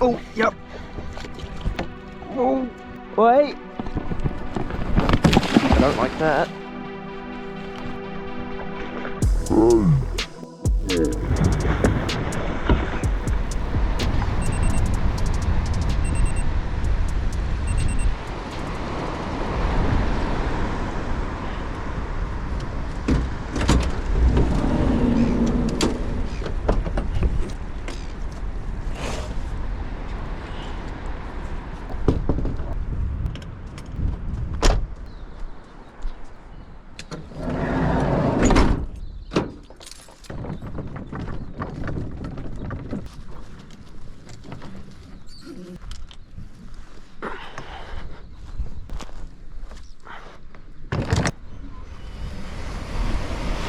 Oh, yep. Oh, wait. I don't like that.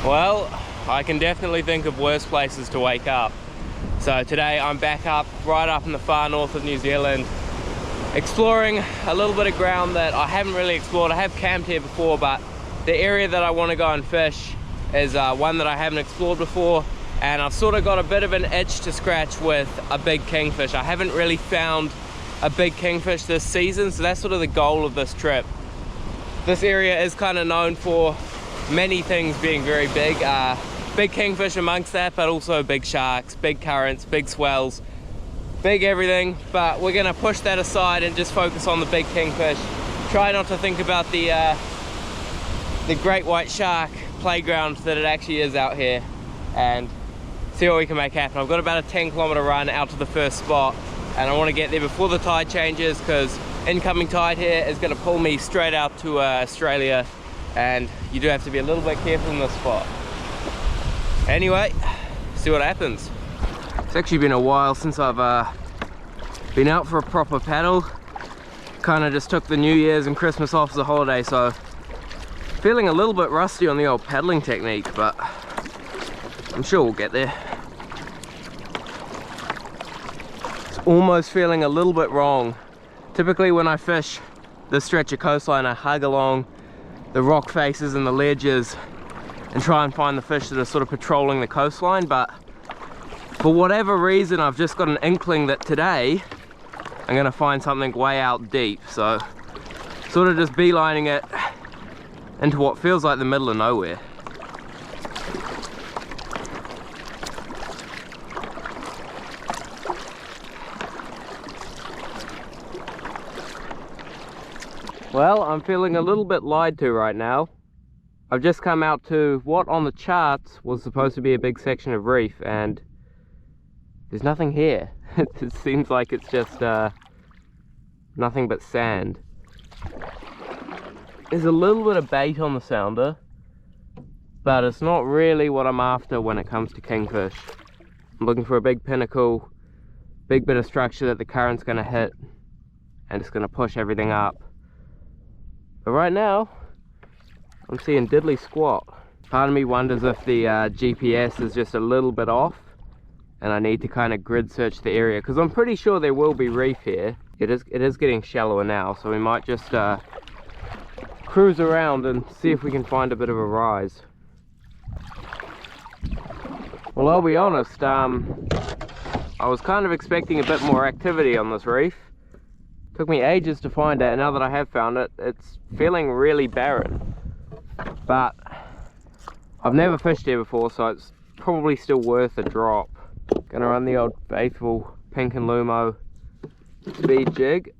Well, I can definitely think of worse places to wake up. So today I'm back up, right up in the far north of New Zealand, exploring a little bit of ground that I haven't really explored. I have camped here before, but the area that I want to go and fish is one that I haven't explored before, and I've sort of got a bit of an itch to scratch with a big kingfish. I haven't really found a big kingfish this season, so that's sort of the goal of this trip. This area is kind of known for many things being very big, big kingfish amongst that, but also big sharks, big currents, big swells, big everything. But we're gonna push that aside and just focus on the big kingfish. Try not to think about the great white shark playground that it actually is out here, and see what we can make happen. I've got about a 10-kilometer run out to the first spot, and I want to get there before the tide changes, because incoming tide here is going to pull me straight out to Australia, and you do have to be a little bit careful in this spot. Anyway, see what happens. It's actually been a while since I've been out for a proper paddle. Kind of just took the New Year's and Christmas off as a holiday, so feeling a little bit rusty on the old paddling technique, but I'm sure we'll get there. It's almost feeling a little bit wrong. Typically when I fish this stretch of coastline, I hug along the rock faces and the ledges and try and find the fish that are sort of patrolling the coastline, but for whatever reason I've just got an inkling that today I'm gonna find something way out deep, so sort of just beelining it into what feels like the middle of nowhere. Well, I'm feeling a little bit lied to right now. I've just come out to what on the charts was supposed to be a big section of reef, and there's nothing here. It seems like it's just nothing but sand. There's a little bit of bait on the sounder, but it's not really what I'm after when it comes to kingfish. I'm looking for a big pinnacle, big bit of structure that the current's going to hit, and it's going to push everything up. But right now, I'm seeing diddly squat. Part of me wonders if the GPS is just a little bit off, and I need to kind of grid search the area, because I'm pretty sure there will be reef here. It is getting shallower now, so we might just cruise around and see if we can find a bit of a rise. Well, I'll be honest, I was kind of expecting a bit more activity on this reef. Took me ages to find it, and now that I have found it, it's feeling really barren. But I've never fished here before, so it's probably still worth a drop. Gonna run the old faithful pink and Lumo speed jig.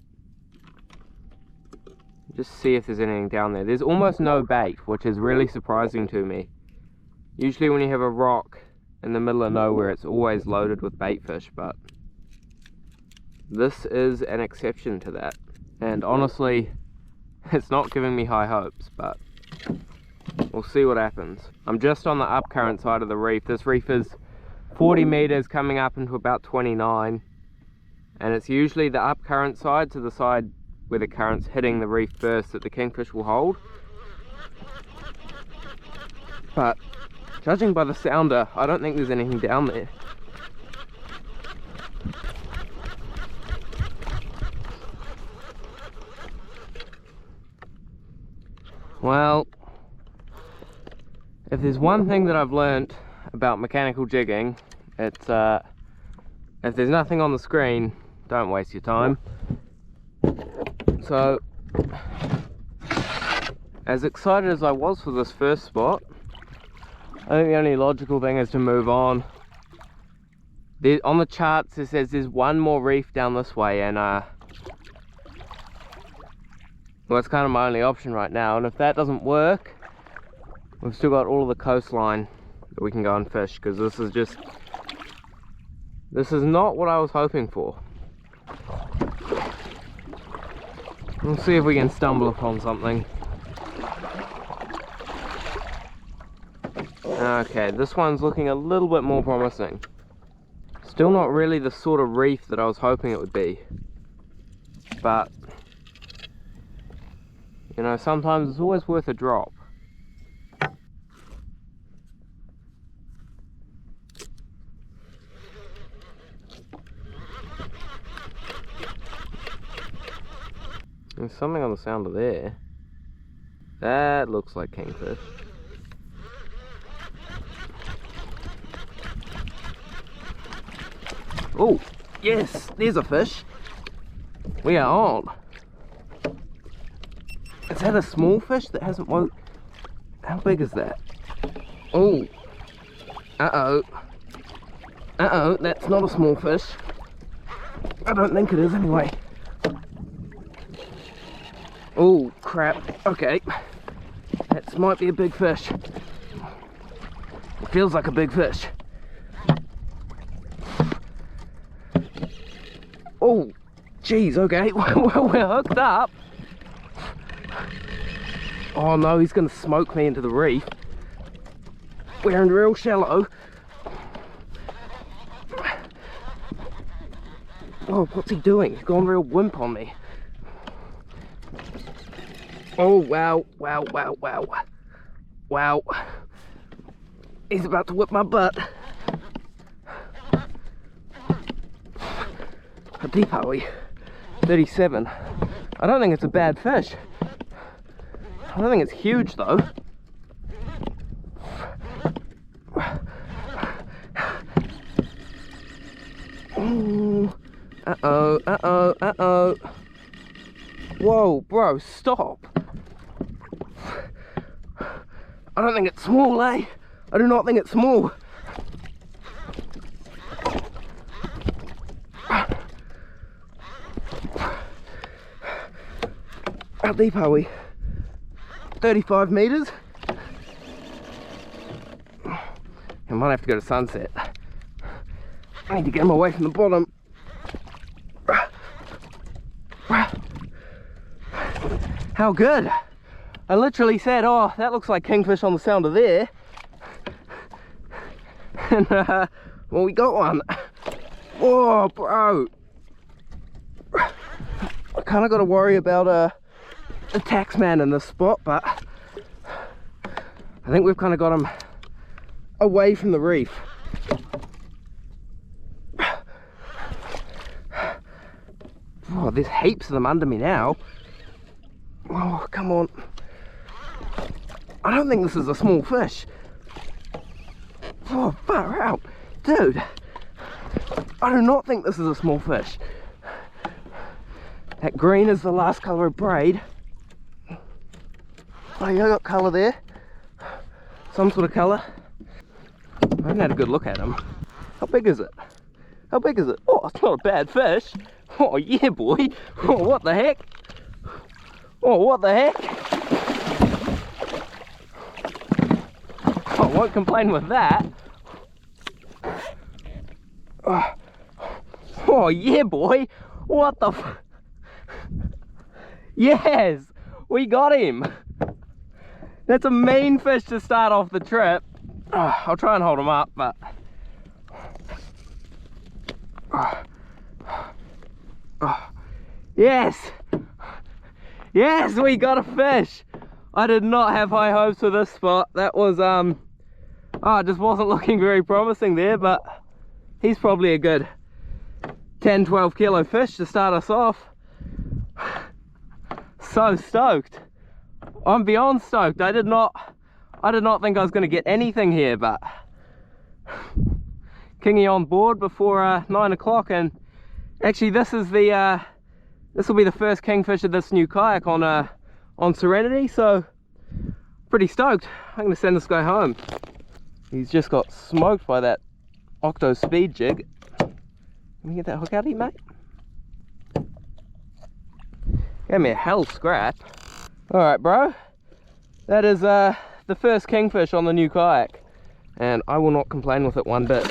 Just see if there's anything down there. There's almost no bait, which is really surprising to me. Usually when you have a rock in the middle of nowhere, it's always loaded with bait fish, but this is an exception to that. And honestly, it's not giving me high hopes, but we'll see what happens. I'm just on the upcurrent side of the reef. This reef is 40 meters coming up into about 29, and it's usually the upcurrent side, to the side where the current's hitting the reef first, that the kingfish will hold. But judging by the sounder, I don't think there's anything down there. Well, if there's one thing that I've learnt about mechanical jigging, it's if there's nothing on the screen, don't waste your time. So, as excited as I was for this first spot, I think the only logical thing is to move on. On the charts it says there's one more reef down this way, and well, that's kind of my only option right now. And if that doesn't work, we've still got all of the coastline that we can go and fish, because this is not what I was hoping for. We'll see if we can stumble upon something. Okay, this one's looking a little bit more promising. Still not really the sort of reef that I was hoping it would be. But, you know, sometimes it's always worth a drop. There's something on the sounder there. That looks like kingfish. Oh, yes, there's a fish. We are on. Is that a small fish that hasn't woke? How big is that? Oh, uh-oh. Uh-oh, that's not a small fish. I don't think it is anyway. Oh, crap. Okay. That might be a big fish. It feels like a big fish. Oh, geez, okay. Well, we're hooked up. Oh no, he's going to smoke me into the reef. We're in real shallow. Oh, what's he doing? He's gone real wimp on me. Oh, wow, wow, wow, wow. Wow. He's about to whip my butt. How deep are we? 37. I don't think it's a bad fish. I don't think it's huge though. Ooh. Uh-oh, uh-oh, uh-oh. Whoa, bro, stop. I don't think it's small, eh? I do not think it's small. How deep are we? 35 meters. I might have to go to sunset. I need to get him away from the bottom. How good! I literally said, oh, that looks like kingfish on the sounder there. And, well, we got one. Oh, bro. I kind of got to worry about the tax man in this spot, but I think we've kind of got him away from the reef. Oh, there's heaps of them under me now. Oh, come on. I don't think this is a small fish. Oh, far out. Dude, I do not think this is a small fish. That green is the last colour of braid. Oh, yeah, I got colour there. Some sort of colour. I haven't had a good look at him. How big is it? How big is it? Oh, it's not a bad fish. Oh, yeah, boy. Oh, what the heck? Oh, what the heck? I won't complain with that. Oh, yeah, boy. What the f... Yes, we got him. That's a mean fish to start off the trip. I'll try and hold him up, but... Yes! Yes, we got a fish! I did not have high hopes for this spot. That was, it just wasn't looking very promising there, but he's probably a good 10-12 kilo fish to start us off. So stoked. I'm beyond stoked. I did not think I was going to get anything here, but Kingy on board before 9 o'clock, and Actually, this is the this will be the first kingfish of this new kayak on Serenity, so pretty stoked. I'm gonna send this guy home. He's just got smoked by that Octo Speed jig. Let me get that hook out of you, mate. Gave me a hell scrap. Alright, bro. That is the first kingfish on the new kayak, and I will not complain with it one bit.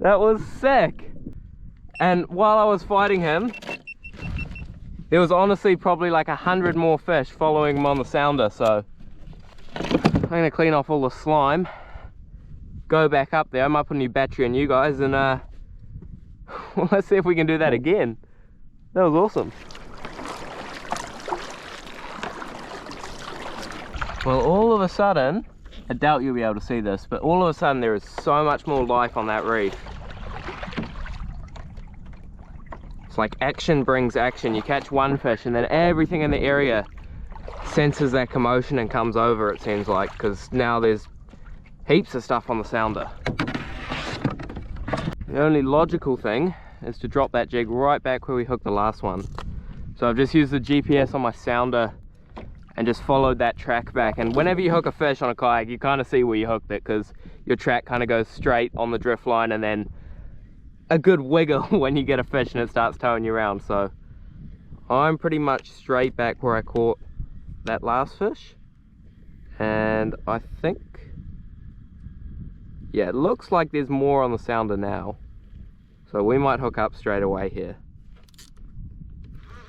That was sick. And while I was fighting him, there was honestly probably like 100 more fish following him on the sounder, so I'm gonna clean off all the slime, go back up there. I might put a new battery on you guys, and well, let's see if we can do that again. That was awesome. Well, all of a sudden, I doubt you'll be able to see this, but all of a sudden there is so much more life on that reef. It's like action brings action. You catch one fish and then everything in the area senses that commotion and comes over, it seems like, because now there's heaps of stuff on the sounder. The only logical thing is to drop that jig right back where we hooked the last one. So I've just used the GPS on my sounder and just followed that track back, and whenever you hook a fish on a kayak, you kind of see where you hooked it, because your track kind of goes straight on the drift line and then a good wiggle when you get a fish and it starts towing you around. So I'm pretty much straight back where I caught that last fish, and I think, yeah, it looks like there's more on the sounder now, so we might hook up straight away here,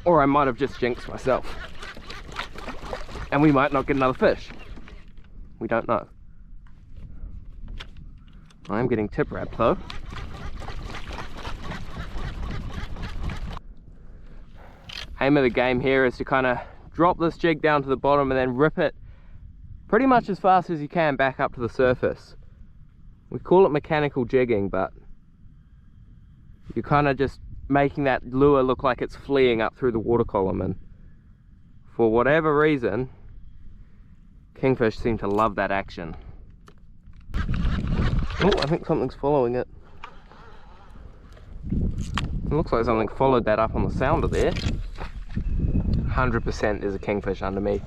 or I might have just jinxed myself and we might not get another fish. We don't know. I'm getting tip wrapped though. Aim of the game here is to kind of drop this jig down to the bottom and then rip it pretty much as fast as you can back up to the surface. We call it mechanical jigging, but you're kind of just making that lure look like it's fleeing up through the water column, and for whatever reason, kingfish seem to love that action. Oh, I think something's following it. It looks like something followed that up on the sounder there. 100% there's a kingfish underneath.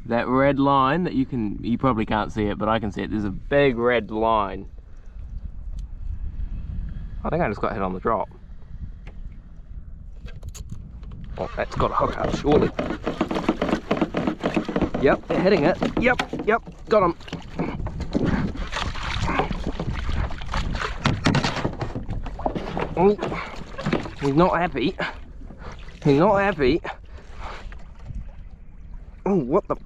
That red line that you probably can't see it, but I can see it. There's a big red line. I think I just got hit on the drop. Oh, that's got a hook up, surely. Yep, they're hitting it. Yep, got him. Oh, he's not happy. He's not happy. Oh, what the?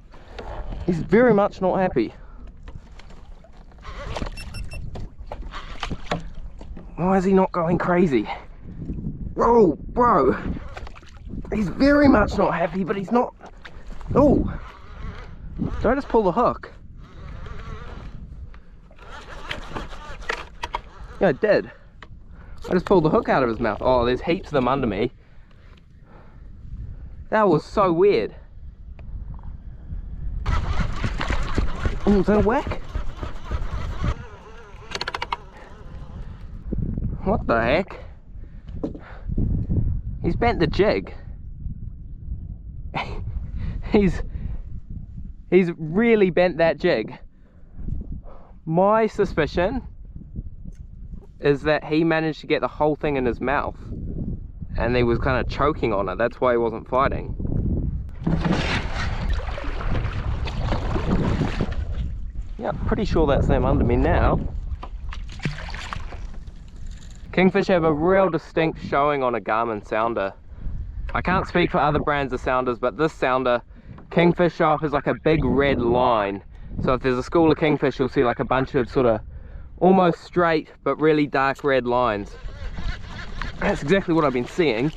He's very much not happy. Why is he not going crazy? Oh, bro. He's very much not happy, but he's not. Oh. Did I just pull the hook? Yeah, I did. I just pulled the hook out of his mouth. Oh, there's heaps of them under me. That was so weird. Oh, is that a whack? What the heck? He's bent the jig. He's really bent that jig. My suspicion is that he managed to get the whole thing in his mouth and he was kind of choking on it. That's why he wasn't fighting. Yeah, pretty sure that's them under me now. Kingfish have a real distinct showing on a Garmin sounder. I can't speak for other brands of sounders, but this sounder, kingfish show up as like a big red line. So if there's a school of kingfish, you'll see like a bunch of sort of almost straight but really dark red lines. That's exactly what I've been seeing.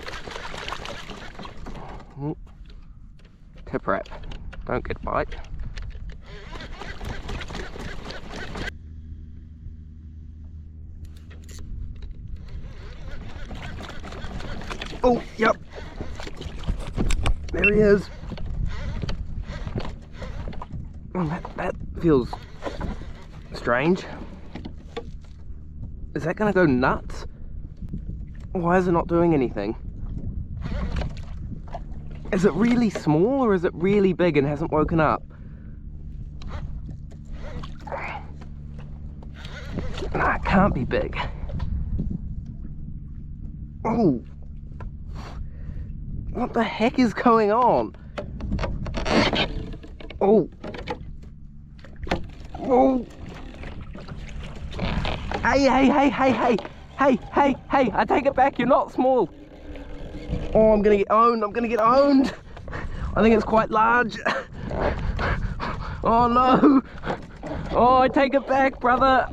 Tip wrap, don't get bite. Oh, yep. There he is. Oh, that feels strange. Is that gonna go nuts? Why is it not doing anything? Is it really small or is it really big and hasn't woken up? Nah, it can't be big. Oh, what the heck is going on? Oh, oh, hey, I take it back, you're not small. Oh, I'm gonna get owned, I think it's quite large. Oh no, oh, I take it back, brother.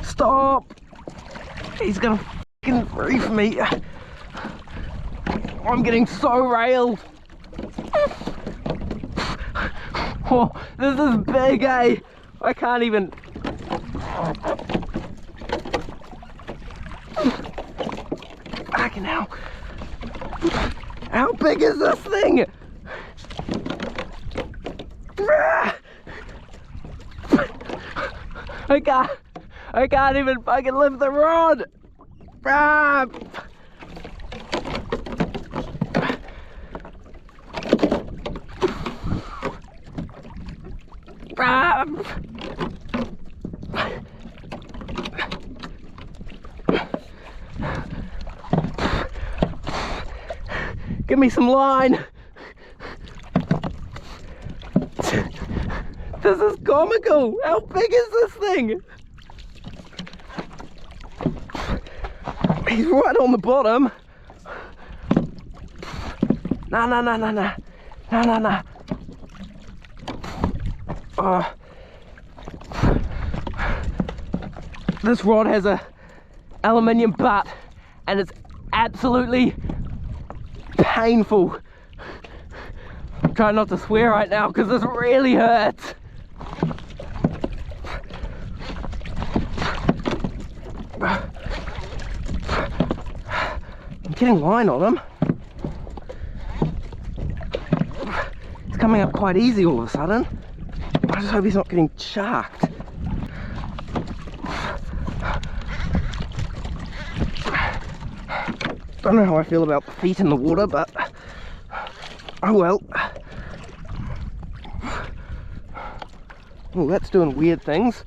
Stop, he's gonna fucking reef me. I'm getting so railed. Oh, this is big, eh? I can't even. Fucking hell. How big is this thing? I can't even fucking lift the rod. Give me some line. This is comical. How big is this thing? He's right on the bottom. Nah. Oh. This rod has a aluminium butt and it's absolutely painful. I'm trying not to swear right now because this really hurts. I'm getting line on him. It's coming up quite easy all of a sudden. I just hope he's not getting sharked. Don't know how I feel about feet in the water, but oh well. Oh, that's doing weird things.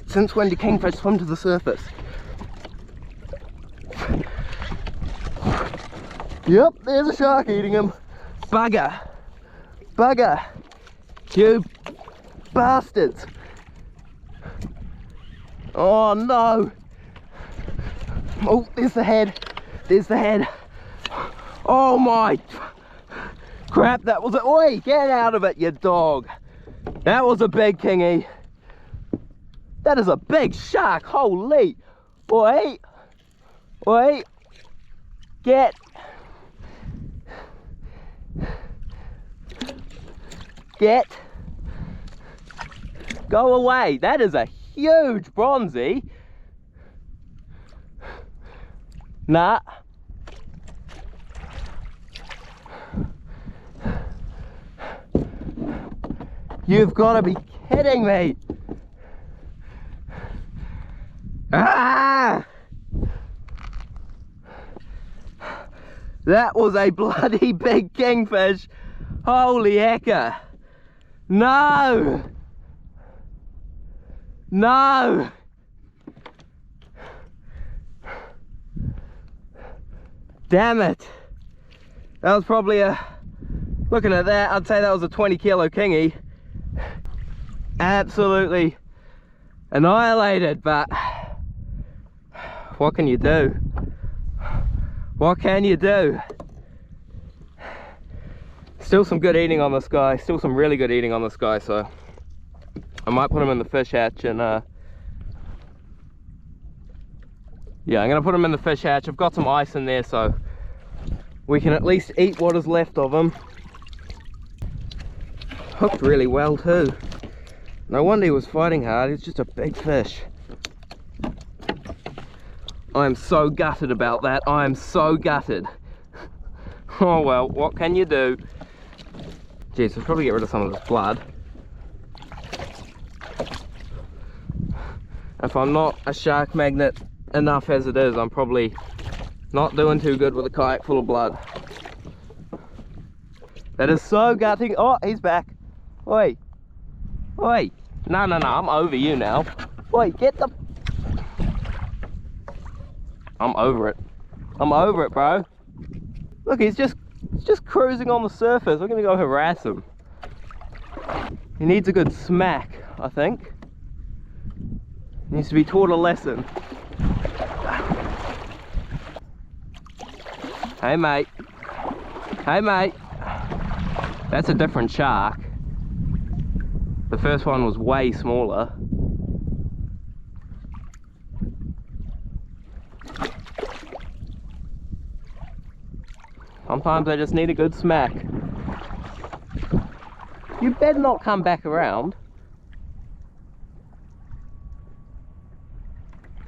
Since when do kingfish swim to the surface? Yep, there's a shark eating him. Bugger. Bugger. You bastards. Oh no. Oh, there's the head. There's the head. Oh my crap, that was a... Oi, get out of it, you dog. That was a big kingy. That is a big shark, holy. Oi. Oi. Get. Get. Go away. That is a huge bronzy. Nah. You've got to be kidding me. Ah! That was a bloody big kingfish. Holy hecker. No. No. Damn it. That was probably a, looking at that, I'd say that was a 20 kilo kingy. Absolutely annihilated, but what can you do? What can you do? Still some good eating on this guy, still some really good eating on this guy, so I might put him in the fish hatch and yeah, I'm gonna put him in the fish hatch. I've got some ice in there so we can at least eat what is left of him. Hooked really well too. No wonder he was fighting hard, he's just a big fish. I am so gutted about that, I am so gutted. Oh well, what can you do? Geez, let's probably get rid of some of this blood. If I'm not a shark magnet enough as it is, I'm probably not doing too good with a kayak full of blood. That is so gutting. Oh, he's back. Oi. Oi. No, I'm over you now. Oi, get the... I'm over it. I'm over it, bro. Look, he's just cruising on the surface. We're gonna go harass him. He needs a good smack, I think. He needs to be taught a lesson. Hey, mate. Hey, mate. That's a different shark. The first one was way smaller. Sometimes I just need a good smack. You better not come back around.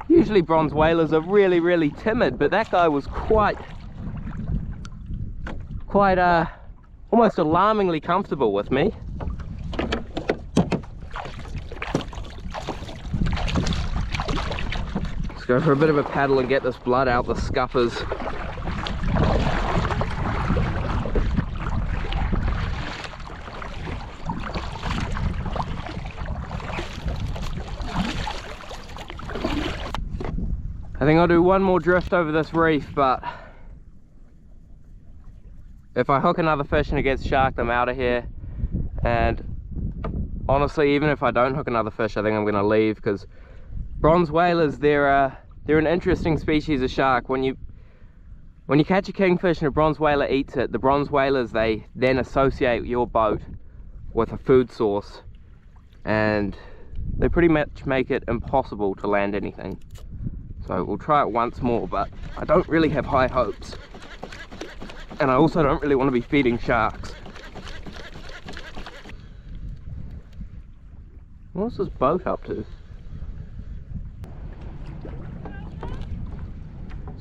Usually bronze whalers are really timid, but that guy was quite almost alarmingly comfortable with me. Let's go for a bit of a paddle and get this blood out the scuppers. I think I'll do one more drift over this reef, but if I hook another fish and it gets sharked, I'm out of here. And honestly, even if I don't hook another fish, I think I'm gonna leave, because bronze whalers, they're an interesting species of shark. When you catch a kingfish and a bronze whaler eats it, the bronze whalers, they then associate your boat with a food source, and they pretty much make it impossible to land anything. So we'll try it once more, but I don't really have high hopes. And I also don't really want to be feeding sharks. What's this boat up to?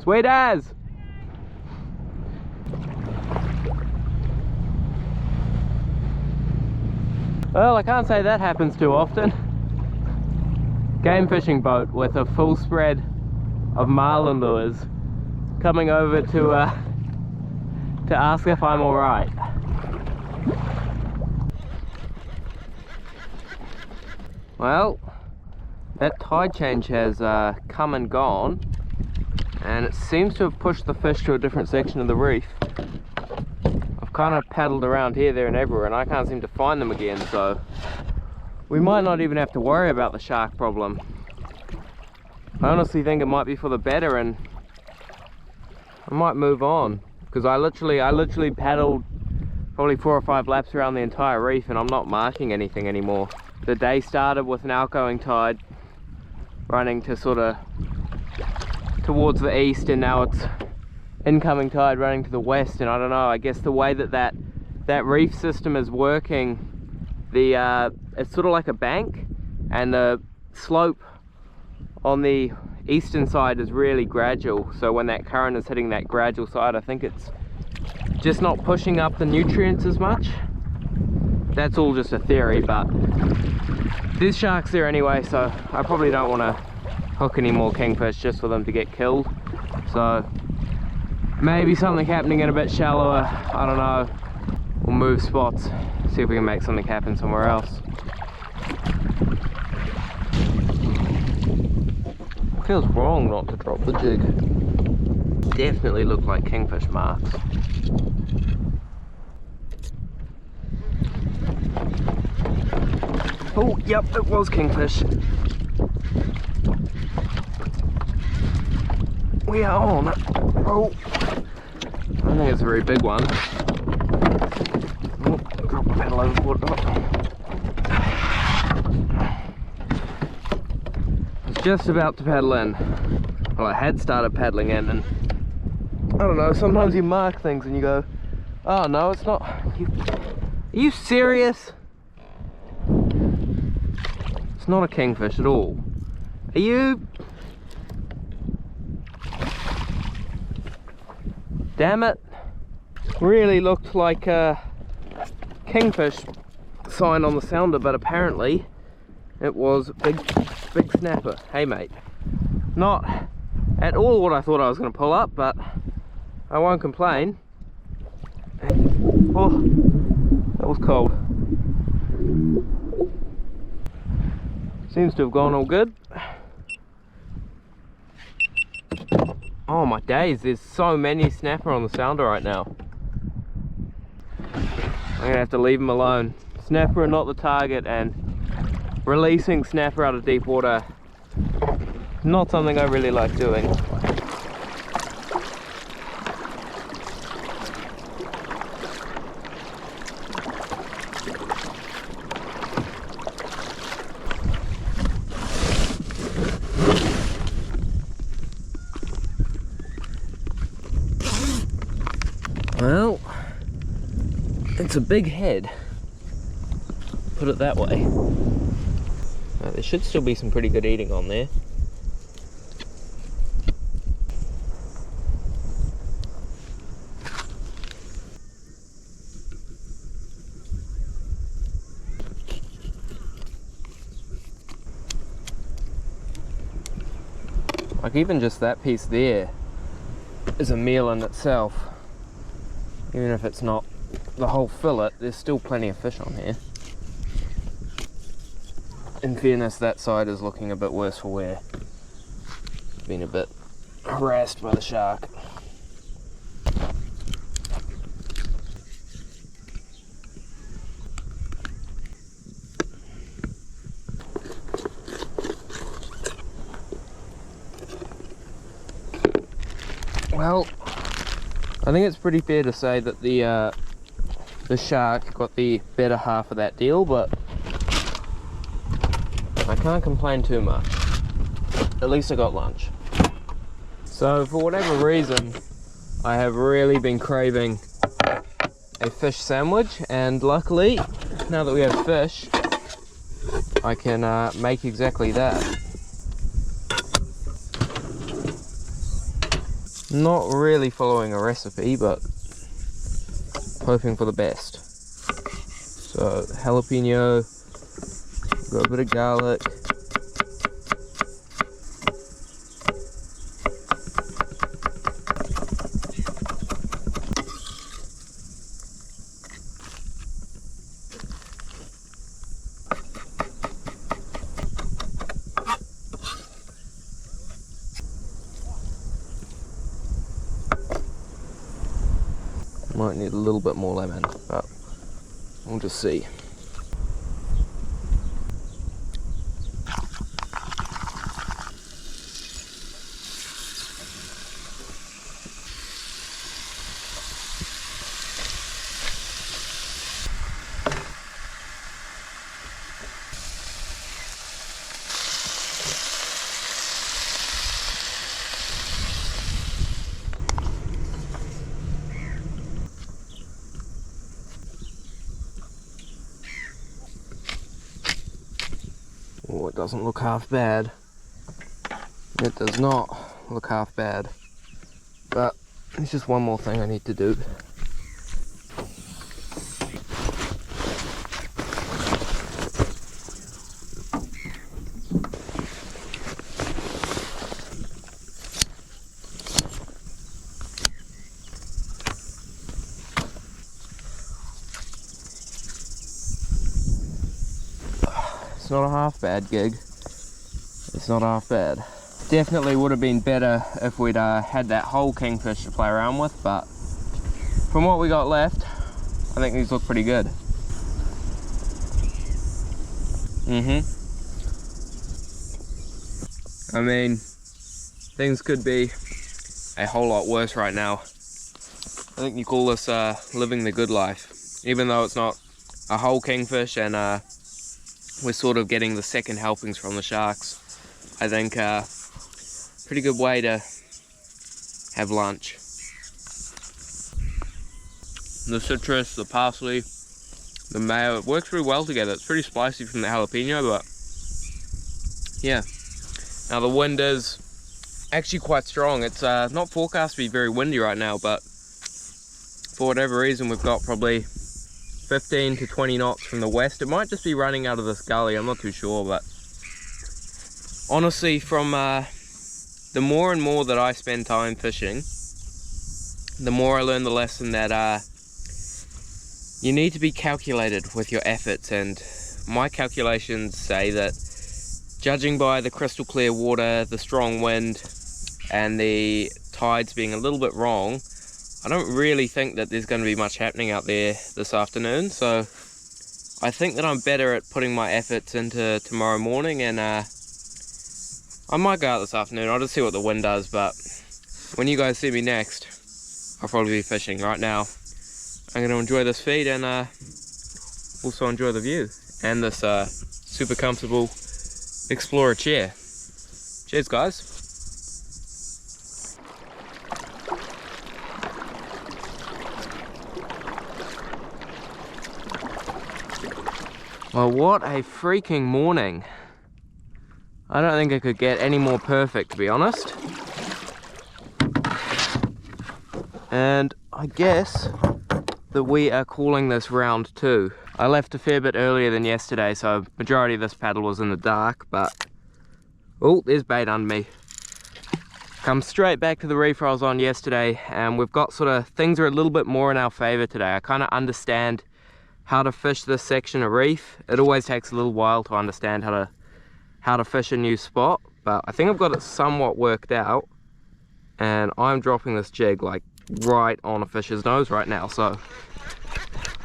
Sweet as! Well, I can't say that happens too often. Game fishing boat with a full spread of marlin lures coming over to ask if I'm alright. Well, that tide change has come and gone, and it seems to have pushed the fish to a different section of the reef. I've kind of paddled around here, there and everywhere, and I can't seem to find them again, so we might not even have to worry about the shark problem. I honestly think it might be for the better, and I might move on, because I literally paddled probably 4 or 5 laps around the entire reef, and I'm not marking anything anymore. The day started with an outgoing tide running to sort of towards the east, and now it's incoming tide running to the west. And I don't know, I guess the way that reef system is working, it's sort of like a bank, and the slope on the eastern side is really gradual, so when that current is hitting that gradual side, I think it's just not pushing up the nutrients as much. That's all just a theory, but there's sharks there anyway, so I probably don't want to hook any more kingfish just for them to get killed. So maybe something happening in a bit shallower, I don't know. We'll move spots, see if we can make something happen somewhere else. Feels wrong not to drop the jig. Definitely look like kingfish marks. Oh, yep, it was kingfish. We are on it. Oh, I don't think it's a very big one. Oh, drop the paddle overboard. Just about to paddle in. Well, I had started paddling in, and I don't know, sometimes you mark things and you go, oh no, it's not. Are you serious? It's not a kingfish at all. Are you? Damn it. Really looked like a kingfish sign on the sounder, but apparently it was big snapper. Hey mate, not at all what I thought I was going to pull up, but I won't complain. Oh, that was cold. Seems to have gone all good. Oh my days, there's so many snapper on the sounder right now. I'm gonna have to leave them alone. Snapper are not the target, and releasing snapper out of deep water, not something I really like doing. Well, it's a big head, put it that way. There should still be some pretty good eating on there. Like even just that piece there is a meal in itself. Even if it's not the whole fillet, there's still plenty of fish on here. In fairness, that side is looking a bit worse for wear. Been a bit harassed by the shark. Well, I think it's pretty fair to say that the shark got the better half of that deal, but I can't complain too much. At least I got lunch. So for whatever reason, I have really been craving a fish sandwich, and luckily, now that we have fish, I can make exactly that. Not really following a recipe, but hoping for the best. So jalapeno, got a bit of garlic, might need a little bit more lemon, but we'll just see. Oh, it doesn't look half bad. It does not look half bad. But there's just one more thing I need to do. It's not a half bad gig. It's not half bad. Definitely would have been better if we'd had that whole kingfish to play around with, but from what we got left, I think these look pretty good. I mean, things could be a whole lot worse right now. I think you call this living the good life, even though it's not a whole kingfish and we're sort of getting the second helpings from the sharks. I think pretty good way to have lunch. The citrus, the parsley, the mayo, it works really well together. It's pretty spicy from the jalapeno, but yeah. Now the wind is actually quite strong. It's not forecast to be very windy right now, but for whatever reason we've got probably 15 to 20 knots from the west. It might just be running out of this gully, I'm not too sure, but honestly, from the more and more that I spend time fishing, the more I learn the lesson that you need to be calculated with your efforts, and my calculations say that, judging by the crystal clear water, the strong wind, and the tides being a little bit wrong, I don't really think that there's going to be much happening out there this afternoon. So I think that I'm better at putting my efforts into tomorrow morning, and I might go out this afternoon. I'll just see what the wind does, but when you guys see me next, I'll probably be fishing. Right now I'm going to enjoy this feed and also enjoy the view and this super comfortable Explorer chair. Cheers, guys. Well, what a freaking morning. I don't think it could get any more perfect, to be honest. And I guess that we are calling this round 2. I left a fair bit earlier than yesterday, so majority of this paddle was in the dark, but oh, there's bait under me. Come straight back to the reef I was on yesterday, and we've got sort of, things are a little bit more in our favor today. I kind of understand how to fish this section of reef. It always takes a little while to understand how to fish a new spot, but I think I've got it somewhat worked out, and I'm dropping this jig like right on a fish's nose right now. So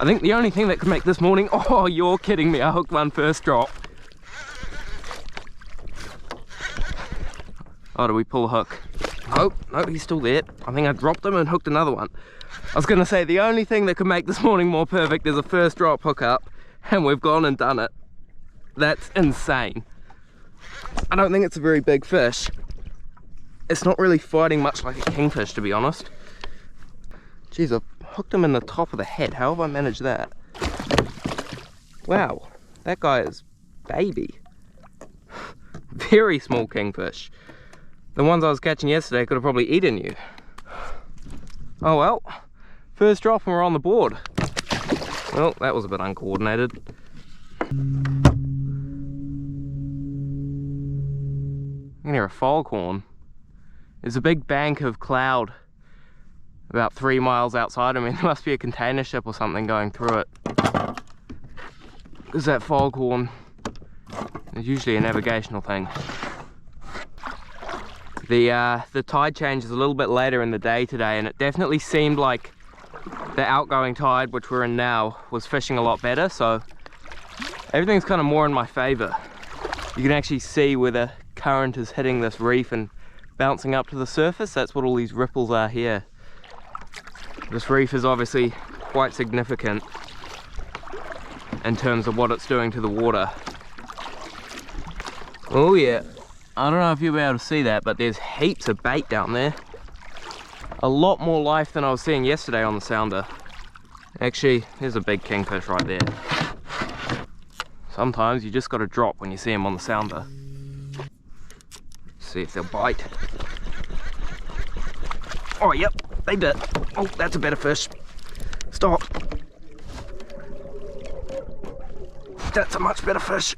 I think the only thing that could make this morning, oh, you're kidding me, I hooked one first drop. Oh, do we pull a hook? Oh, no, he's still there. I think I dropped him and hooked another one. I was going to say, the only thing that could make this morning more perfect is a first drop hookup, and we've gone and done it. That's insane. I don't think it's a very big fish. It's not really fighting much like a kingfish, to be honest. Jeez, I've hooked him in the top of the head. How have I managed that? Wow, that guy is baby. Very small kingfish. The ones I was catching yesterday could have probably eaten you. Oh well, first drop and we're on the board. Well, that was a bit uncoordinated. I can hear a foghorn. There's a big bank of cloud about 3 miles outside of me. There must be a container ship or something going through it. There's that foghorn. It's usually a navigational thing. The tide change is a little bit later in the day today, and it definitely seemed like the outgoing tide, which we're in now, was fishing a lot better, so everything's kind of more in my favor. You can actually see where the current is hitting this reef and bouncing up to the surface. That's what all these ripples are here. This reef is obviously quite significant in terms of what it's doing to the water. Oh yeah. I don't know if you'll be able to see that, but there's heaps of bait down there. A lot more life than I was seeing yesterday on the sounder. Actually, there's a big kingfish right there. Sometimes you just got to drop when you see them on the sounder. See if they'll bite. Oh, yep, they did. Oh, that's a better fish. Stop. That's a much better fish.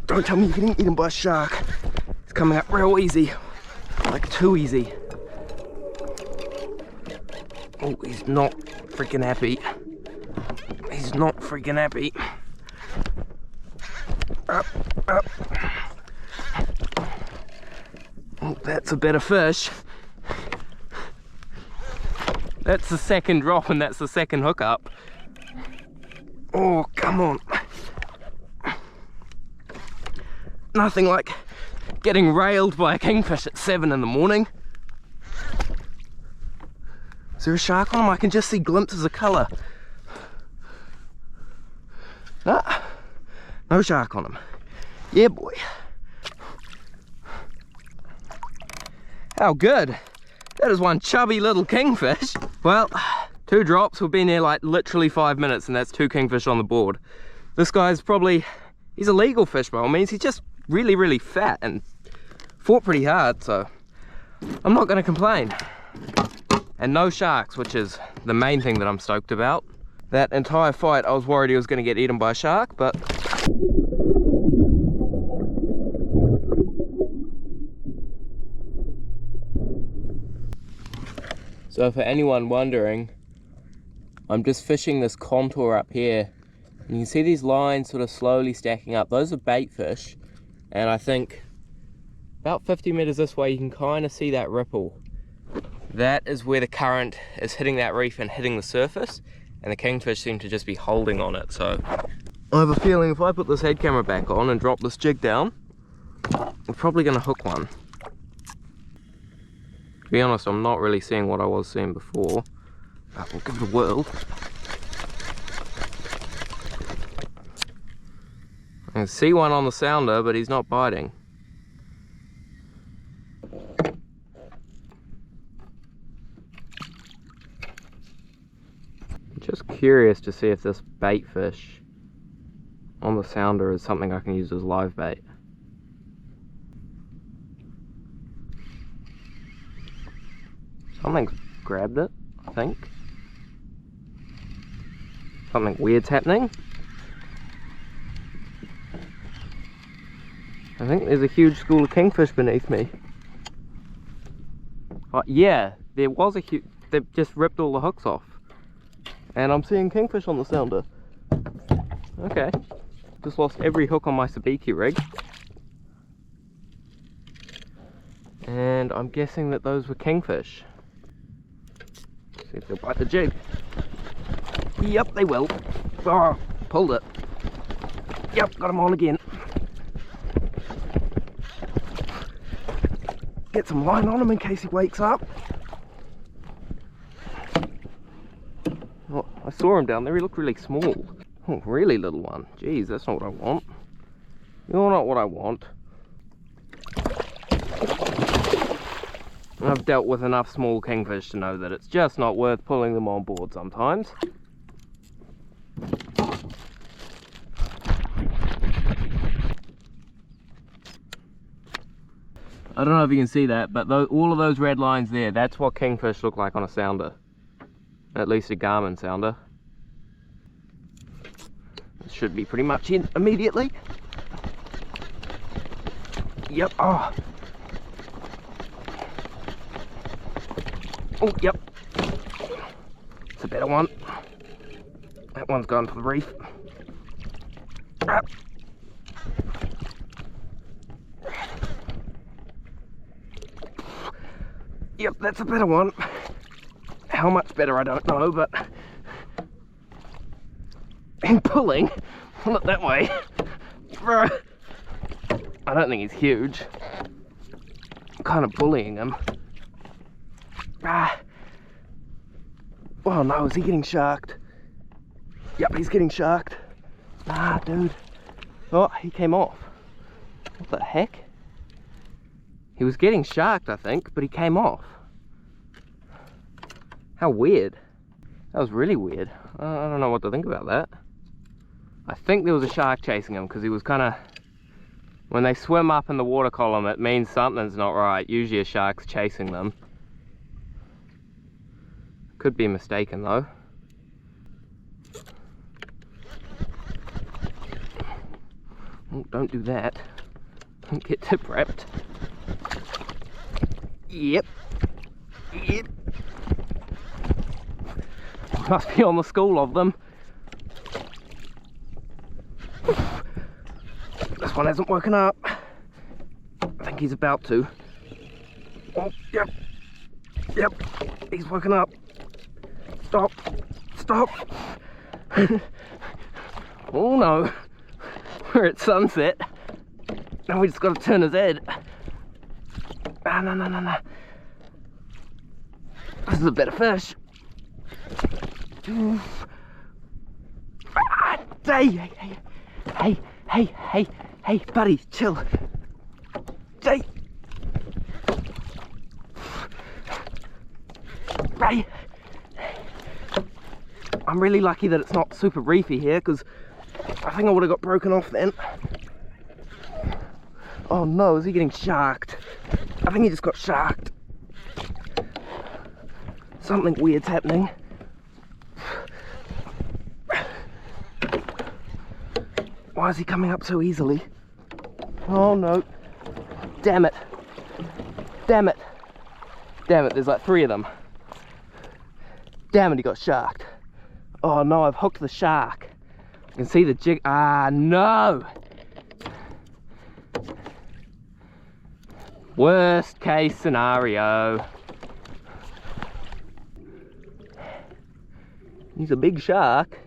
Don't tell me you're getting eaten by a shark. It's coming up real easy. Like too easy. Oh, he's not freaking happy. He's not freaking happy. Up, up. Oh, that's a better fish. That's the second drop and that's the second hookup. Oh, come on. Nothing like getting railed by a kingfish at 7 in the morning. Is there a shark on him? I can just see glimpses of colour. Ah, no shark on him. Yeah, boy. How good. That is one chubby little kingfish. Well, 2 drops. We've been here like literally 5 minutes and that's 2 kingfish on the board. This guy's probably, he's a legal fish by all means. He's just really fat and fought pretty hard, so I'm not going to complain. and no sharks, which is the main thing that I'm stoked about. That entire fight I was worried he was going to get eaten by a shark, but so for anyone wondering, I'm just fishing this contour up here, and you can see these lines sort of slowly stacking up. Those are bait fish, and I think about 50 meters this way you can kind of see that ripple. That is where the current is hitting that reef and hitting the surface, and the kingfish seem to just be holding on it. So I have a feeling if I put this head camera back on and drop this jig down, we're probably going to hook one. To be honest, I'm not really seeing what I was seeing before, but we'll give it a whirl. I can see one on the sounder, but he's not biting. Just curious to see if this bait fish on the sounder is something I can use as live bait. Something's grabbed it, I think. Something weird's happening. I think there's a huge school of kingfish beneath me. Yeah, there was a huge... They've just ripped all the hooks off. And I'm seeing kingfish on the sounder. Okay. Just lost every hook on my sabiki rig. And I'm guessing that those were kingfish. See if they'll bite the jig. Yep, they will. Oh, pulled it. Yep, got him on again. Get some line on him in case he wakes up. Oh, I saw him down there, he looked really small. Oh, really little one. Jeez, that's not what I want. You're not what I want. I've dealt with enough small kingfish to know that it's just not worth pulling them on board sometimes. I don't know if you can see that, but all of those red lines there, that's what kingfish look like on a sounder. At least a Garmin sounder. It should be pretty much in immediately. Yep, oh. Oh, yep. It's a better one. That one's gone to the reef. Ah. Yep, that's a better one. How much better, I don't know, but... And pulling, pull it that way. I don't think he's huge. I'm kind of bullying him. Ah. Oh no, is he getting sharked? Yep, he's getting sharked. Ah, dude. Oh, he came off. What the heck? He was getting sharked, I think, but he came off. How weird. That was really weird. I don't know what to think about that. I think there was a shark chasing him because he was kind of... When they swim up in the water column, it means something's not right. Usually a shark's chasing them. Could be mistaken though. Oh, don't do that. Don't get tip wrapped. Yep. Yep. Must be on the school of them. This one hasn't woken up. I think he's about to. Oh, yep. Yep. He's woken up. Stop. Stop. Oh no. We're at sunset. Now we just got to turn his head. Ah, no, no, no, no. This is a better fish. Ah, hey, buddy, chill. Hey. Hey. I'm really lucky that it's not super reefy here, because I think I would have got broken off then. Oh no, is he getting sharked? I think he just got sharked. Something weird's happening. Why is he coming up so easily? Oh no. Damn it. Damn it. Damn it, there's like 3 of them. Damn it, he got sharked. Oh no, I've hooked the shark. I can see the jig. Ah, no. Worst case scenario. He's a big shark.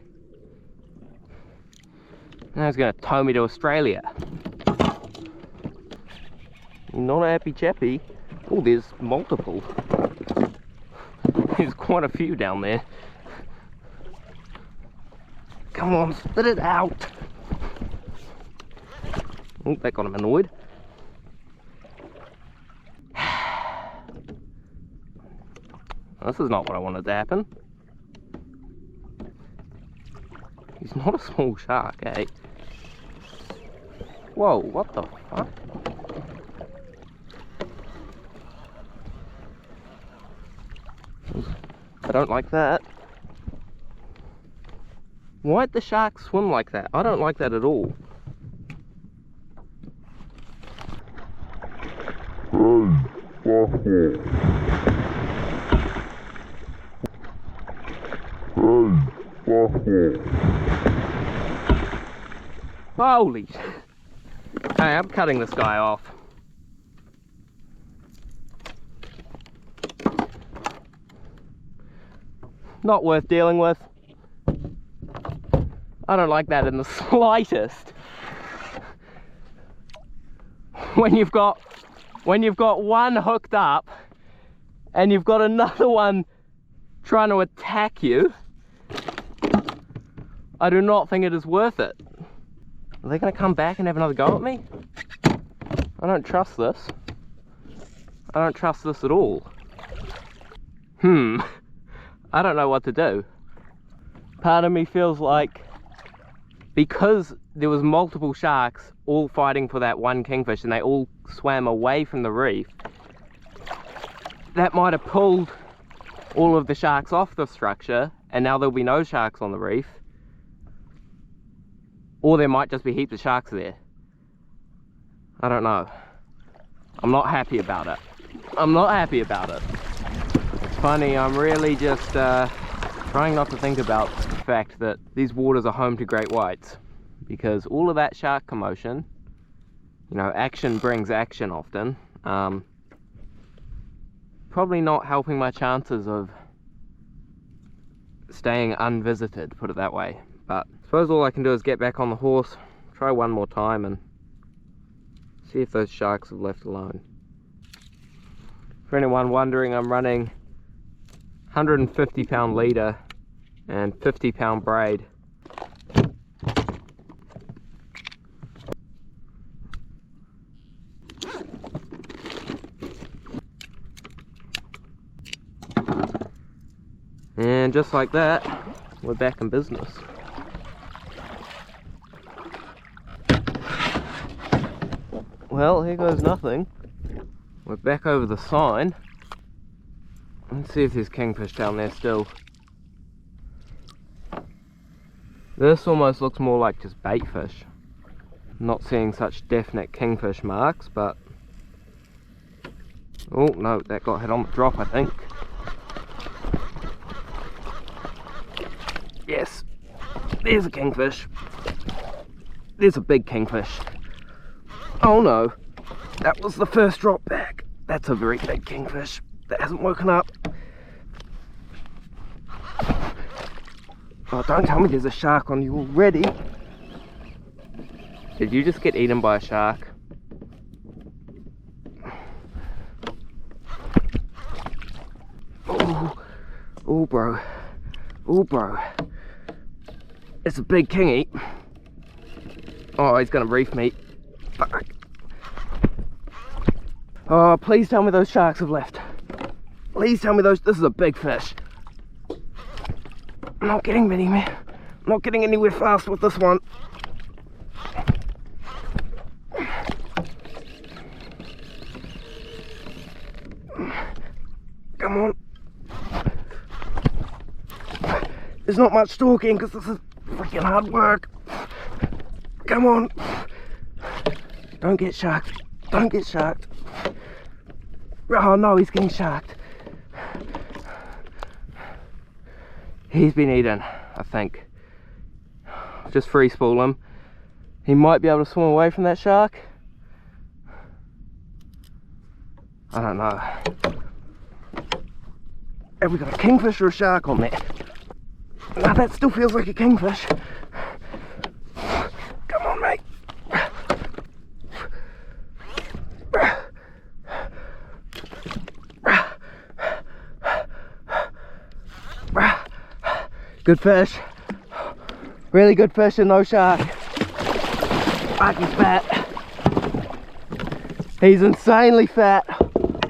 Now he's going to tow me to Australia. Not a happy chappy. Oh, there's multiple. There's quite a few down there. Come on, spit it out. Oh, that got him annoyed. This is not what I wanted to happen. He's not a small shark, eh? Whoa, what the fuck? I don't like that. Why'd the shark swim like that? I don't like that at all. Holy shit. Hey, I'm cutting this guy off. Not worth dealing with. I don't like that in the slightest. When you've got one hooked up and you've got another one trying to attack you, I do not think it is worth it. Are they going to come back and have another go at me? I don't trust this. I don't trust this at all. I don't know what to do. Part of me feels like, because there was multiple sharks all fighting for that one kingfish and they all swam away from the reef, that might have pulled all of the sharks off the structure and now there'll be no sharks on the reef. Or there might just be heaps of sharks there. I don't know. I'm not happy about it. I'm not happy about it. It's funny, I'm really just trying not to think about the fact that these waters are home to great whites. Because all of that shark commotion, you know, action brings action often. Probably not helping my chances of staying unvisited, put it that way. But I suppose all I can do is get back on the horse, try one more time and see if those sharks have left alone. For anyone wondering, I'm running 150 pound leader and 50 pound braid. And just like that, we're back in business. Well, here goes nothing. We're back over the sign. Let's see if there's kingfish down there still. This almost looks more like just bait fish. Not seeing such definite kingfish marks, but... oh no, that got hit on the drop, I think. Yes, there's a kingfish. There's a big kingfish. Oh no, that was the first drop back. That's a very big kingfish that hasn't woken up. Oh, don't tell me there's a shark on you already. Did you just get eaten by a shark? Oh bro. Oh bro. It's a big kingy. Oh, he's gonna reef me. Fuck. Oh, please tell me those sharks have left. Please tell me those. This is a big fish. I'm not getting anywhere. I'm not getting anywhere fast with this one. Come on. There's not much talking because this is freaking hard work. Come on. Don't get sharked. Don't get sharked. Oh no, he's getting sharked. He's been eaten, I think. Just free spool him. He might be able to swim away from that shark. I don't know. Have we got a kingfish or a shark on there? No, that still feels like a kingfish. Come on, mate. Good fish. Really good fish and no shark. Fuck, he's fat. He's insanely fat.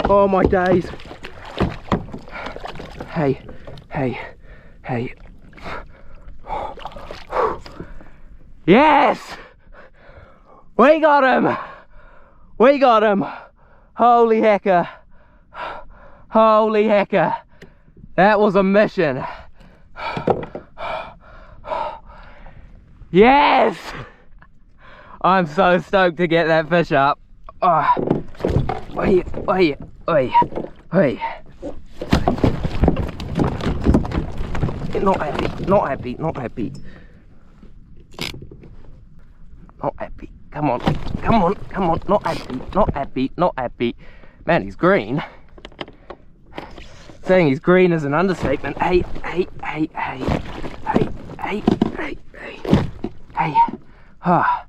Oh my days. Hey, hey, hey. Yes! We got him! We got him! Holy hecker. Holy hecker. That was a mission. Yes! I'm so stoked to get that fish up. Oh. Oi, oi, oi, oi. Not happy, not happy, not happy. Not happy. Come on, come on, come on. Not happy, not happy, not happy. Man, he's green. Saying he's green is an understatement. Hey, hey, hey, hey, hey, hey, hey, hey, hey. Ah.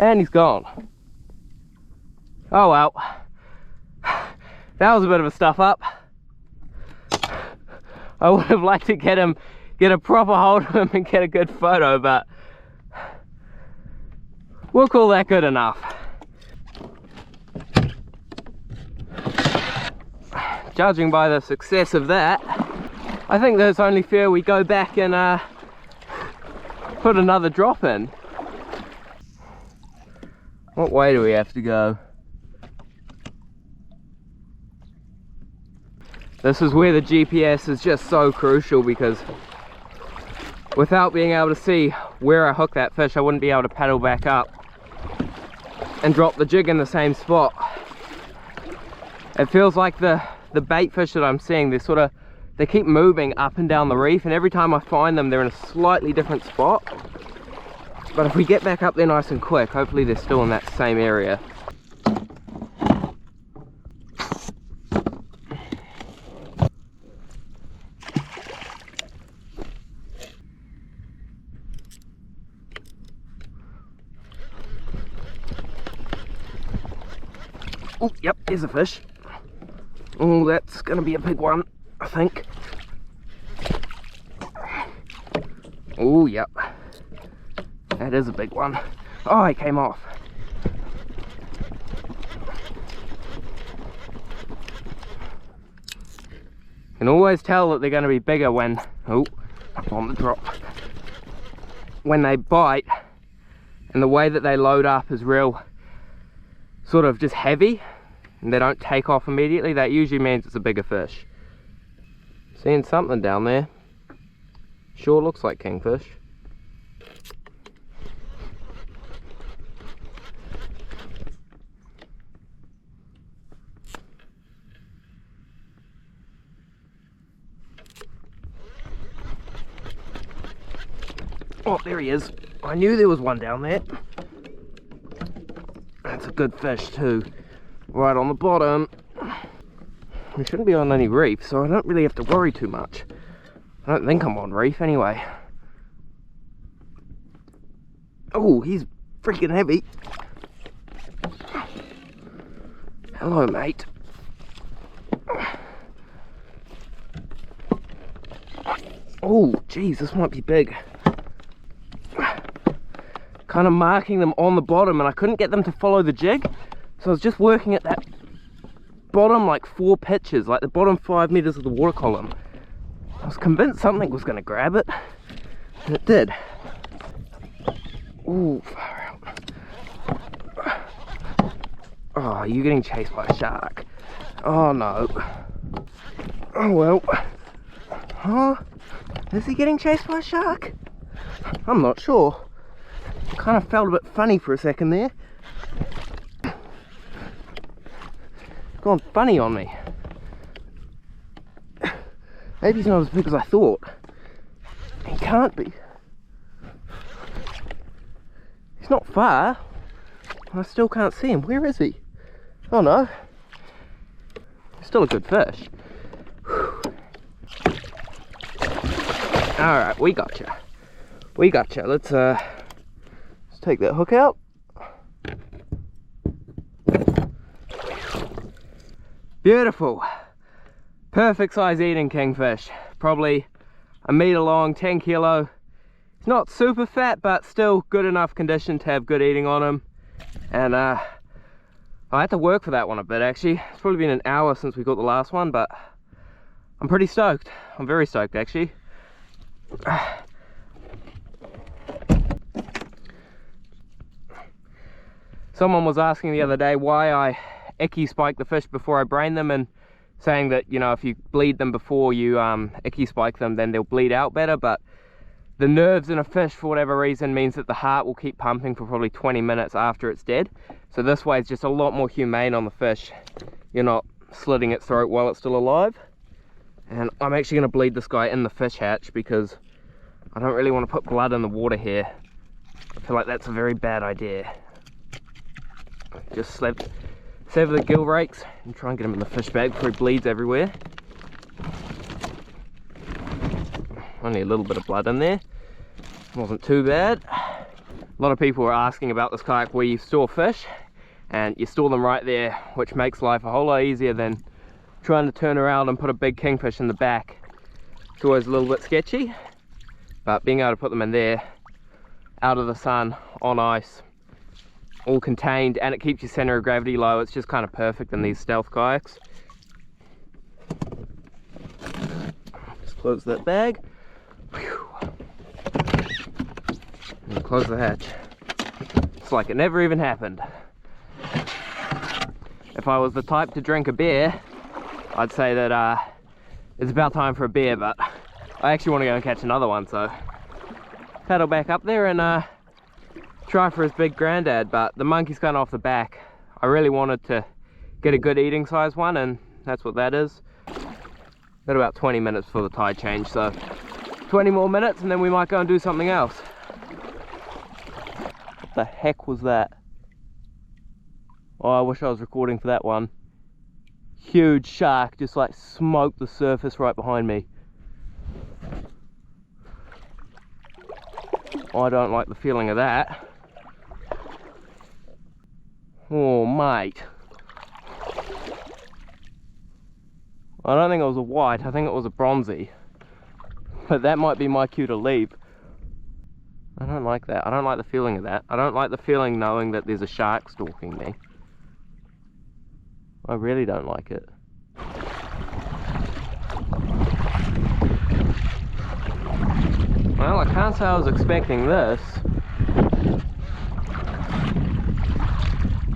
And he's gone. Oh well. That was a bit of a stuff up. I would have liked to get a proper hold of him and get a good photo, but we'll call that good enough. Judging by the success of that, I think that it's only fair we go back and put another drop in. What way do we have to go? This is where the GPS is just so crucial, because without being able to see where I hook that fish, I wouldn't be able to paddle back up and drop the jig in the same spot. It feels like the bait fish that I'm seeing, they keep moving up and down the reef, and every time I find them, they're in a slightly different spot. But if we get back up there nice and quick, hopefully they're still in that same area. Oh, yep, there's a fish. Oh, that's gonna be a big one, I think. Oh, yep. That is a big one. Oh, it came off. You can always tell that they're going to be bigger when, oh, on the drop. When they bite, and the way that they load up is real, sort of just heavy, and they don't take off immediately. That usually means it's a bigger fish. Seeing something down there. Sure looks like kingfish. Oh, there he is. I knew there was one down there. That's a good fish too. Right on the bottom. We shouldn't be on any reef, so I don't really have to worry too much. I don't think I'm on reef anyway. Oh, he's freaking heavy. Hello, mate. Oh, geez, this might be big. Kind of marking them on the bottom, and I couldn't get them to follow the jig, so I was just working at that bottom like 4 pitches, like the bottom 5 meters of the water column. I was convinced something was going to grab it. And it did. Ooh, far out. Oh, you're getting chased by a shark. Oh no. Oh well. Huh? Is he getting chased by a shark? I'm not sure. Kind of felt a bit funny for a second there. Gone funny on me. Maybe he's not as big as I thought. He can't be. He's not far. I still can't see him. Where is he? Oh no. He's still a good fish. Alright, we got you. We got you. Let's take that hook out. Beautiful. Perfect size eating kingfish. Probably a metre long, 10 kilo. It's not super fat, but still good enough condition to have good eating on him. And I had to work for that one a bit actually. It's probably been an hour since we got the last one, but I'm pretty stoked. I'm very stoked actually. Someone was asking the other day why I icky spike the fish before I brain them, and saying that, you know, if you bleed them before you icky spike them, then they'll bleed out better. But the nerves in a fish, for whatever reason, means that the heart will keep pumping for probably 20 minutes after it's dead. So this way it's just a lot more humane on the fish. You're not slitting its throat while it's still alive. And I'm actually going to bleed this guy in the fish hatch because I don't really want to put blood in the water here. I feel like that's a very bad idea. Just sever the gill rakes and try and get him in the fish bag before he bleeds everywhere. Only a little bit of blood in there. Wasn't too bad. A lot of people were asking about this kayak where you store fish, and you store them right there, which makes life a whole lot easier than trying to turn around and put a big kingfish in the back. It's always a little bit sketchy, but being able to put them in there, out of the sun, on ice, all contained, and it keeps your center of gravity low. It's just kind of perfect in these stealth kayaks. Just close that bag. Whew. And close the hatch. It's like it never even happened. If I was the type to drink a beer, I'd say that it's about time for a beer, but I actually want to go and catch another one, so paddle back up there and try for his big granddad. But the monkey's kind of off the back. I really wanted to get a good eating size one, and that's what that is. Got about 20 minutes for the tide change, so 20 more minutes and then we might go and do something else. What the heck was that? Oh, I wish I was recording for that one. Huge shark just like smoked the surface right behind me. I don't like the feeling of that. Oh mate. I don't think it was a white, I think it was a bronzy. But that might be my cue to leave. I don't like that. I don't like the feeling of that. I don't like the feeling knowing that there's a shark stalking me. I really don't like it. Well, I can't say I was expecting this.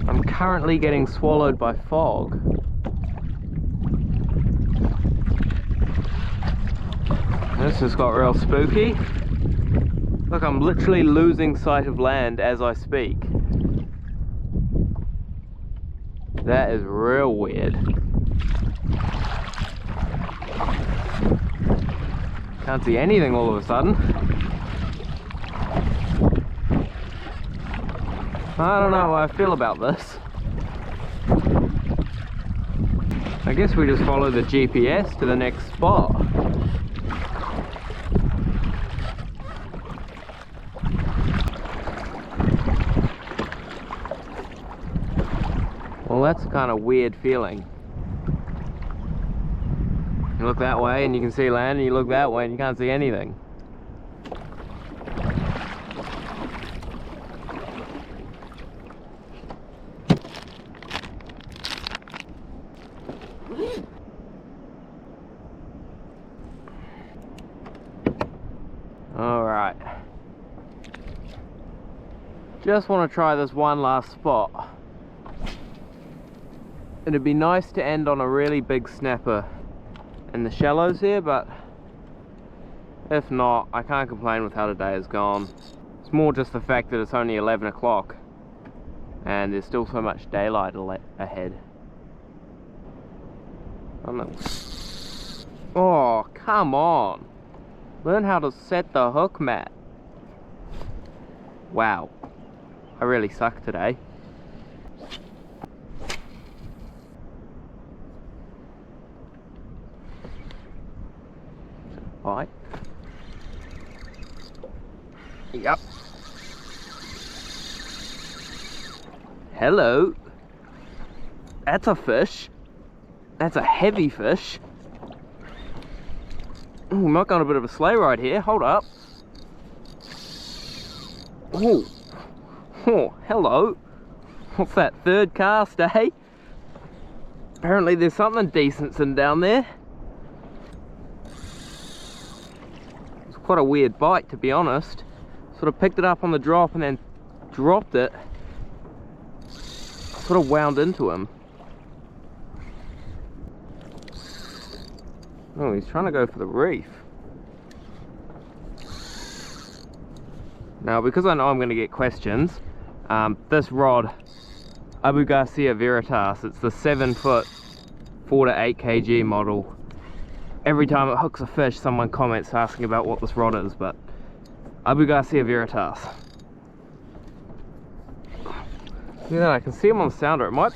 I'm currently getting swallowed by fog. This just got real spooky. Look, I'm literally losing sight of land as I speak. That is real weird. Can't see anything all of a sudden. I don't know how I feel about this. I guess we just follow the GPS to the next spot. Well, that's a kind of weird feeling. You look that way and you can see land, and you look that way and you can't see anything. Alright. Just want to try this one last spot. It'd be nice to end on a really big snapper in the shallows here, but if not, I can't complain with how the day has gone. It's more just the fact that it's only 11 o'clock and there's still so much daylight ahead. Oh, come on. Learn how to set the hook, Matt. Wow. I really suck today. Bite. Yep. Hello. That's a fish. That's a heavy fish. Ooh, we might go on a bit of a sleigh ride here. Hold up. Ooh. Oh, hello. What's that, third cast, eh? Apparently there's something decent sitting down there. It's quite a weird bite, to be honest. Sort of picked it up on the drop and then dropped it. Sort of wound into him. Oh, he's trying to go for the reef. Now, because I know I'm going to get questions, this rod, Abu Garcia Veritas, it's the 7-foot 4 to 8 kg model. Every time it hooks a fish, someone comments asking about what this rod is, but Abu Garcia Veritas. Yeah, I can see him on the sounder. It might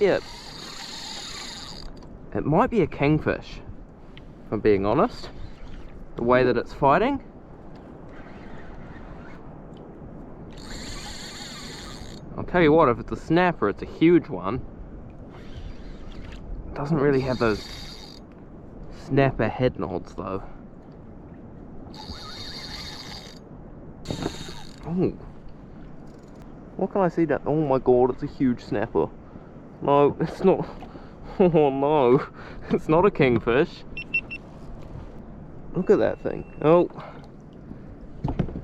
be a kingfish, if I'm being honest, the way that it's fighting. I'll tell you what, if it's a snapper, it's a huge one. It doesn't really have those snapper head nods though. Oh, what can I see that? Oh my god, it's a huge snapper. No, it's not. Oh no, it's not a kingfish. Look at that thing. Oh,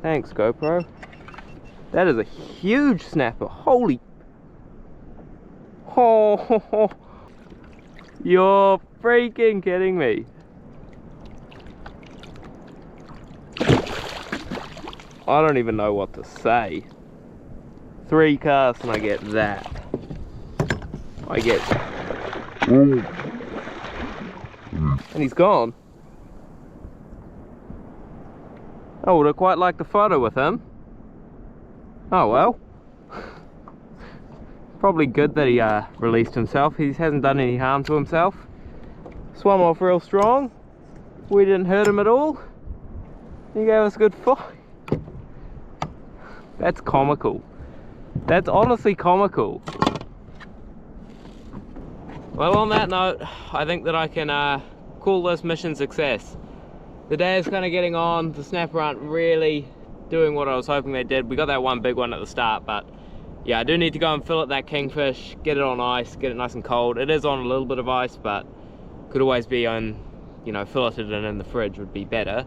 thanks GoPro. That is a huge snapper. Holy. Oh, you're freaking kidding me. I don't even know what to say. 3 casts and I get that. I get. And he's gone. I would have quite liked the photo with him. Oh well. Probably good that he released himself. He hasn't done any harm to himself. Swam off real strong. We didn't hurt him at all. He gave us a good fight. That's comical. That's honestly comical. Well, on that note, I think that I can call this mission success. The day is kind of getting on. The snapper aren't really doing what I was hoping they did. We got that one big one at the start, but yeah, I do need to go and fillet that kingfish, get it on ice, get it nice and cold. It is on a little bit of ice, but could always be on, you know, filleted and in the fridge would be better.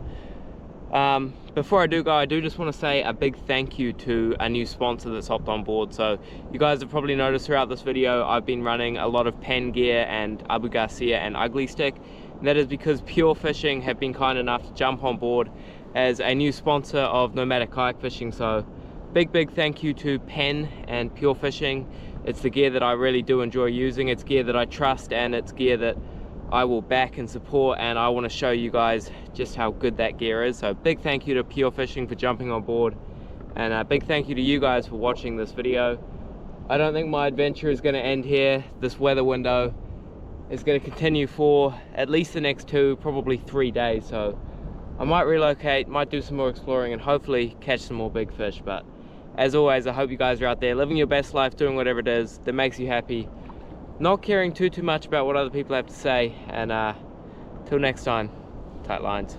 Before I do go, I do just want to say a big thank you to a new sponsor that's hopped on board. So you guys have probably noticed throughout this video, I've been running a lot of Penn gear and Abu Garcia and Ugly Stick. And that is because Pure Fishing have been kind enough to jump on board as a new sponsor of Nomadic kayak fishing. So big thank you to Penn and Pure Fishing. It's the gear that I really do enjoy using. It's gear that I trust, and it's gear that I will back and support, and I want to show you guys just how good that gear is. So big thank you to Pure Fishing for jumping on board, and a big thank you to you guys for watching this video. I don't think my adventure is going to end here. This weather window is going to continue for at least the next 2, probably 3 days. So I might relocate, might do some more exploring, and hopefully catch some more big fish. But as always, I hope you guys are out there living your best life, doing whatever it is that makes you happy, not caring too much about what other people have to say. And till next time, tight lines.